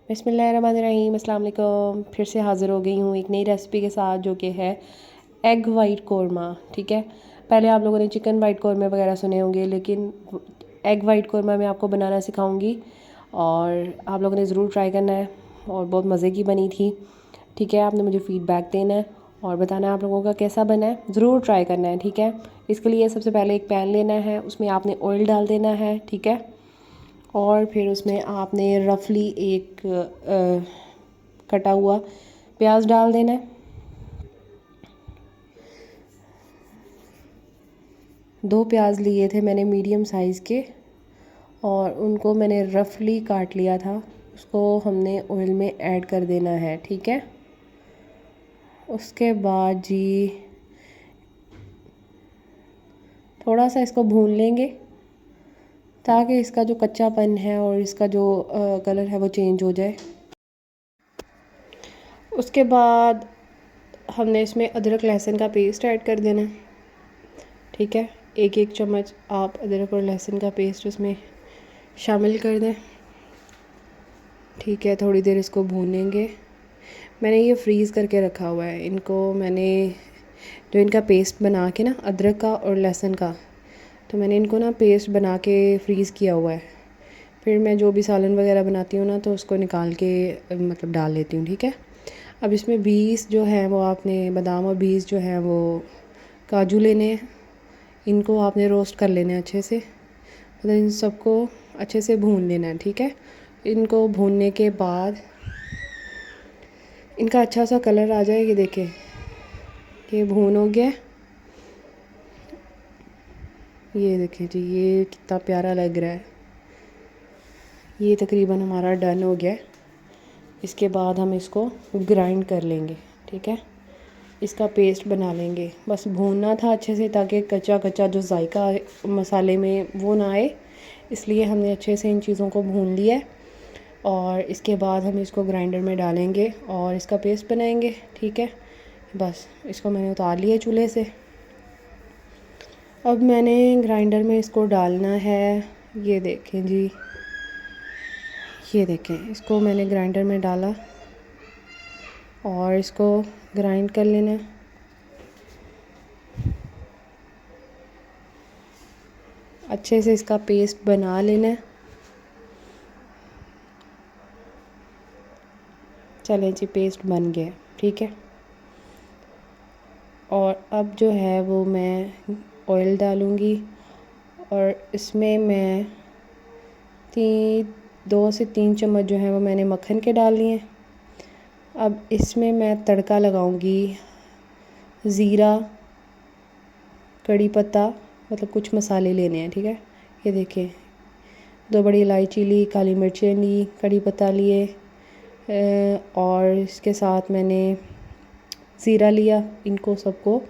बिस्मिल्लाहिर्रहमानिर्रहीम, अस्सलाम वालेकुम। फिर से हाज़िर हो गई हूँ एक नई रेसिपी के साथ, जो कि है एग वाइट कौरमा। ठीक है, पहले आप लोगों ने चिकन वाइट कौरमे वगैरह सुने होंगे, लेकिन एग वाइट कौरमा मैं आपको बनाना सिखाऊंगी और आप लोगों ने ज़रूर ट्राई करना है। और बहुत मज़े की बनी थी। ठीक है, आपने मुझे फ़ीडबैक देना है और बताना है आप लोगों का कैसा बना है। ज़रूर ट्राई करना है। ठीक है, इसके लिए सबसे पहले एक पैन लेना है, उसमें आपने ऑयल डाल देना है। ठीक है, और फिर उसमें आपने रफली एक कटा हुआ प्याज डाल देना है। 2 प्याज लिए थे मैंने मीडियम साइज़ के, और उनको मैंने रफली काट लिया था। उसको हमने ऑयल में ऐड कर देना है। ठीक है, उसके बाद जी थोड़ा सा इसको भून लेंगे, ताकि इसका जो कच्चापन है और इसका जो कलर है वो चेंज हो जाए। उसके बाद हमने इसमें अदरक लहसुन का पेस्ट ऐड कर देना है। ठीक है, एक एक चम्मच आप अदरक और लहसुन का पेस्ट उसमें शामिल कर दें। ठीक है, थोड़ी देर इसको भूनेंगे। मैंने ये फ्रीज़ करके रखा हुआ है इनको। मैंने जो इनका पेस्ट बना के ना, अदरक का और लहसुन का, तो मैंने इनको ना पेस्ट बना के फ्रीज़ किया हुआ है। फिर मैं जो भी सालन वगैरह बनाती हूँ ना, तो उसको निकाल के मतलब डाल लेती हूँ। ठीक है, अब इसमें बीज जो है वो आपने, बादाम और बीज जो है वो काजू लेने हैं। इनको आपने रोस्ट कर लेना है अच्छे से, मतलब इन सबको अच्छे से भून लेना है। ठीक है, इनको भूनने के बाद इनका अच्छा सा कलर आ जाए। ये देखें, ये भून हो गया। ये देखें जी, ये कितना प्यारा लग रहा है। ये तकरीबन हमारा डन हो गया। इसके बाद हम इसको ग्राइंड कर लेंगे। ठीक है, इसका पेस्ट बना लेंगे। बस भूनना था अच्छे से, ताकि कच्चा कच्चा जो जायका मसाले में वो ना आए, इसलिए हमने अच्छे से इन चीज़ों को भून लिया है। और इसके बाद हम इसको ग्राइंडर में डालेंगे और इसका पेस्ट बनाएंगे। ठीक है, बस इसको मैंने उतार लिया चूल्हे से। अब मैंने ग्राइंडर में इसको डालना है। ये देखें जी, ये देखें, इसको मैंने ग्राइंडर में डाला और इसको ग्राइंड कर लेना है। अच्छे से इसका पेस्ट बना लेना है। चलें जी, पेस्ट बन गया। ठीक है, और अब जो है वो मैं ऑयल डालूँगी और इसमें मैं 2 से 3 चम्मच जो है वो मैंने मक्खन के डाल लिए। अब इसमें मैं तड़का लगाऊंगी। ज़ीरा, कड़ी पत्ता, मतलब कुछ मसाले लेने हैं। ठीक है, ये देखें, 2 बड़ी इलायची ली, काली मिर्चें ली, कड़ी पत्ता लिए, और इसके साथ मैंने ज़ीरा लिया। इनको सबको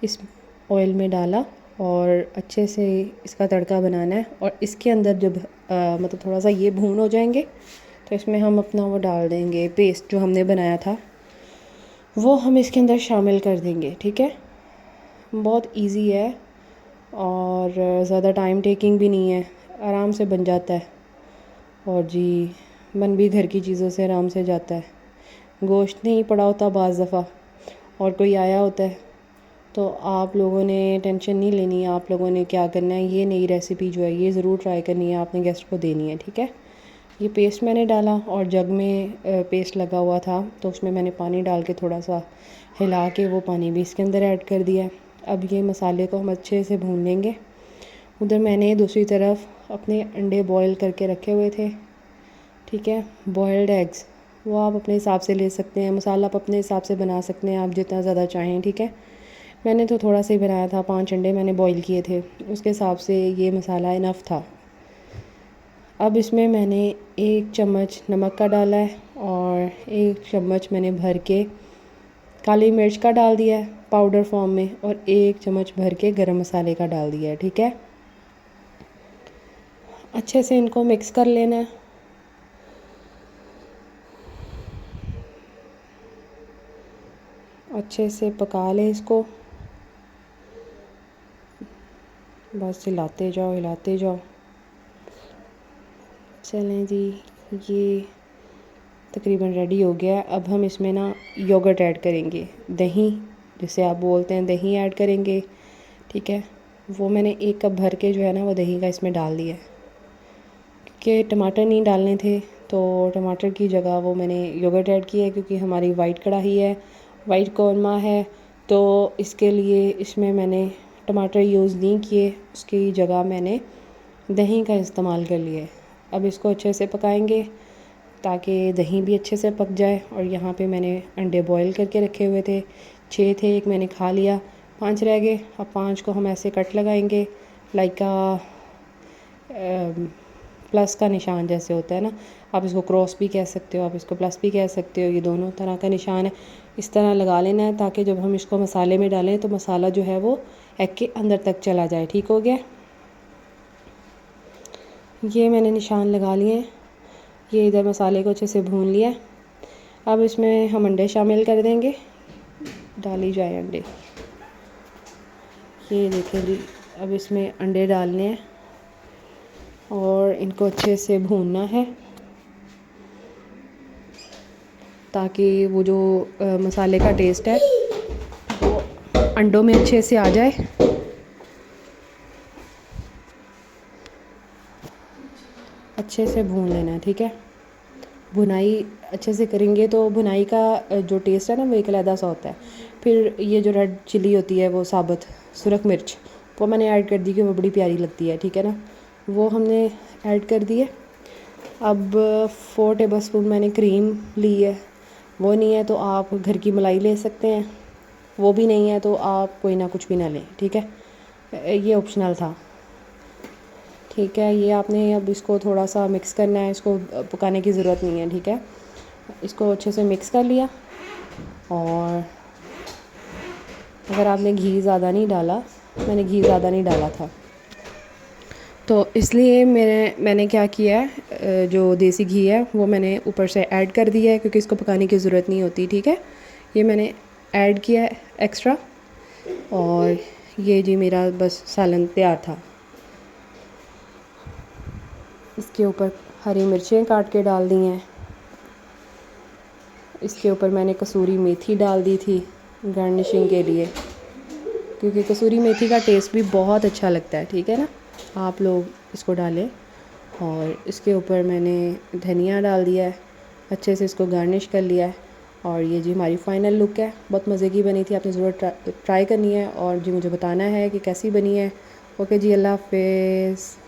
इस ऑयल में डाला और अच्छे से इसका तड़का बनाना है। और इसके अंदर जब मतलब थोड़ा सा ये भून हो जाएंगे, तो इसमें हम अपना वो डाल देंगे, पेस्ट जो हमने बनाया था वो हम इसके अंदर शामिल कर देंगे। ठीक है, बहुत इजी है और ज़्यादा टाइम टेकिंग भी नहीं है, आराम से बन जाता है। और जी, बन भी घर की चीज़ों से आराम से जाता है। गोश्त नहीं पड़ा होता बाज़ दफ़ा, और कोई आया होता है, तो आप लोगों ने टेंशन नहीं लेनी है। आप लोगों ने क्या करना है, ये नई रेसिपी जो है ये ज़रूर ट्राई करनी है, आपने गेस्ट को देनी है। ठीक है, ये पेस्ट मैंने डाला और जग में पेस्ट लगा हुआ था, तो उसमें मैंने पानी डाल के थोड़ा सा हिला के वो पानी भी इसके अंदर ऐड कर दिया। अब ये मसाले को हम अच्छे से भून लेंगे। उधर मैंने दूसरी तरफ अपने अंडे बॉईल करके रखे हुए थे। ठीक है, बॉयल्ड एग्स वो आप अपने हिसाब से ले सकते हैं, मसाला आप अपने हिसाब से बना सकते हैं, आप जितना ज़्यादा चाहें। ठीक है, मैंने तो थोड़ा सा ही बनाया था, 5 अंडे मैंने बॉईल किए थे, उसके हिसाब से ये मसाला इनफ था। अब इसमें मैंने 1 चम्मच नमक का डाला है और 1 चम्मच मैंने भर के काली मिर्च का डाल दिया है पाउडर फॉर्म में, और 1 चम्मच भर के गरम मसाले का डाल दिया है। ठीक है, अच्छे से इनको मिक्स कर लेना है। अच्छे से पका लें इसको, बस हिलाते जाओ हिलाते जाओ। चलें जी, ये तकरीबन रेडी हो गया है। अब हम इसमें ना योगर्ट ऐड करेंगे, दही जिसे आप बोलते हैं, दही ऐड करेंगे। ठीक है, वो मैंने 1 कप भर के जो है ना वो दही का इसमें डाल दिया है, क्योंकि टमाटर नहीं डालने थे तो टमाटर की जगह वो मैंने योगर्ट ऐड किया है, क्योंकि हमारी वाइट कढ़ाई है, वाइट कौरमा है, तो इसके लिए इसमें मैंने टमाटर यूज़ नहीं किए, उसकी जगह मैंने दही का इस्तेमाल कर लिया है। अब इसको अच्छे से पकाएंगे ताकि दही भी अच्छे से पक जाए। और यहाँ पे मैंने अंडे बॉईल करके रखे हुए थे, 6 थे, 1 मैंने खा लिया, 5 रह गए। अब 5 को हम ऐसे कट लगाएंगे, लाइक प्लस का निशान जैसे होता है ना, आप इसको क्रॉस भी कह सकते हो, आप इसको प्लस भी कह सकते हो, ये दोनों तरह का निशान है। इस तरह लगा लेना है ताकि जब हम इसको मसाले में डालें तो मसाला जो है वो एग के अंदर तक चला जाए। ठीक हो गया, ये मैंने निशान लगा लिए हैं। ये इधर मसाले को अच्छे से भून लिया। अब इसमें हम अंडे शामिल कर देंगे, डाली जाए अंडे। ये देखें जी, अब इसमें अंडे डालने हैं और इनको अच्छे से भूनना है ताकि वो जो मसाले का टेस्ट है वो अंडों में अच्छे से आ जाए। अच्छे से भून लेना है, ठीक है। भुनाई अच्छे से करेंगे तो भुनाई का जो टेस्ट है ना वो एक अलग सा होता है। फिर ये जो रेड चिली होती है वो साबुत सुरख मिर्च, वो मैंने ऐड कर दी कि वो बड़ी प्यारी लगती है, ठीक है ना, वो हमने ऐड कर दी है। अब 4 टेबलस्पून मैंने क्रीम ली है, वो नहीं है तो आप घर की मलाई ले सकते हैं, वो भी नहीं है तो आप कोई ना कुछ भी ना लें, ठीक है, ये ऑप्शनल था। ठीक है, ये आपने अब इसको थोड़ा सा मिक्स करना है, इसको पकाने की ज़रूरत नहीं है, ठीक है। इसको अच्छे से मिक्स कर लिया। और अगर आपने घी ज़्यादा नहीं डाला, मैंने घी ज़्यादा नहीं डाला था, तो इसलिए मैंने क्या किया है, जो देसी घी है वो मैंने ऊपर से ऐड कर दिया है, क्योंकि इसको पकाने की ज़रूरत नहीं होती, ठीक है। ये मैंने ऐड किया है एक्स्ट्रा। और ये जी मेरा बस सालन तैयार था। इसके ऊपर हरी मिर्चें काट के डाल दी हैं। इसके ऊपर मैंने कसूरी मेथी डाल दी थी गार्निशिंग के लिए, क्योंकि कसूरी मेथी का टेस्ट भी बहुत अच्छा लगता है, ठीक है ना, आप लोग इसको डालें। और इसके ऊपर मैंने धनिया डाल दिया है, अच्छे से इसको गार्निश कर लिया है। और ये जी हमारी फ़ाइनल लुक है, बहुत मज़े की बनी थी, आपने ज़रूर ट्राई करनी है और जी मुझे बताना है कि कैसी बनी है। ओके जी, अल्लाह हाफ़िज़।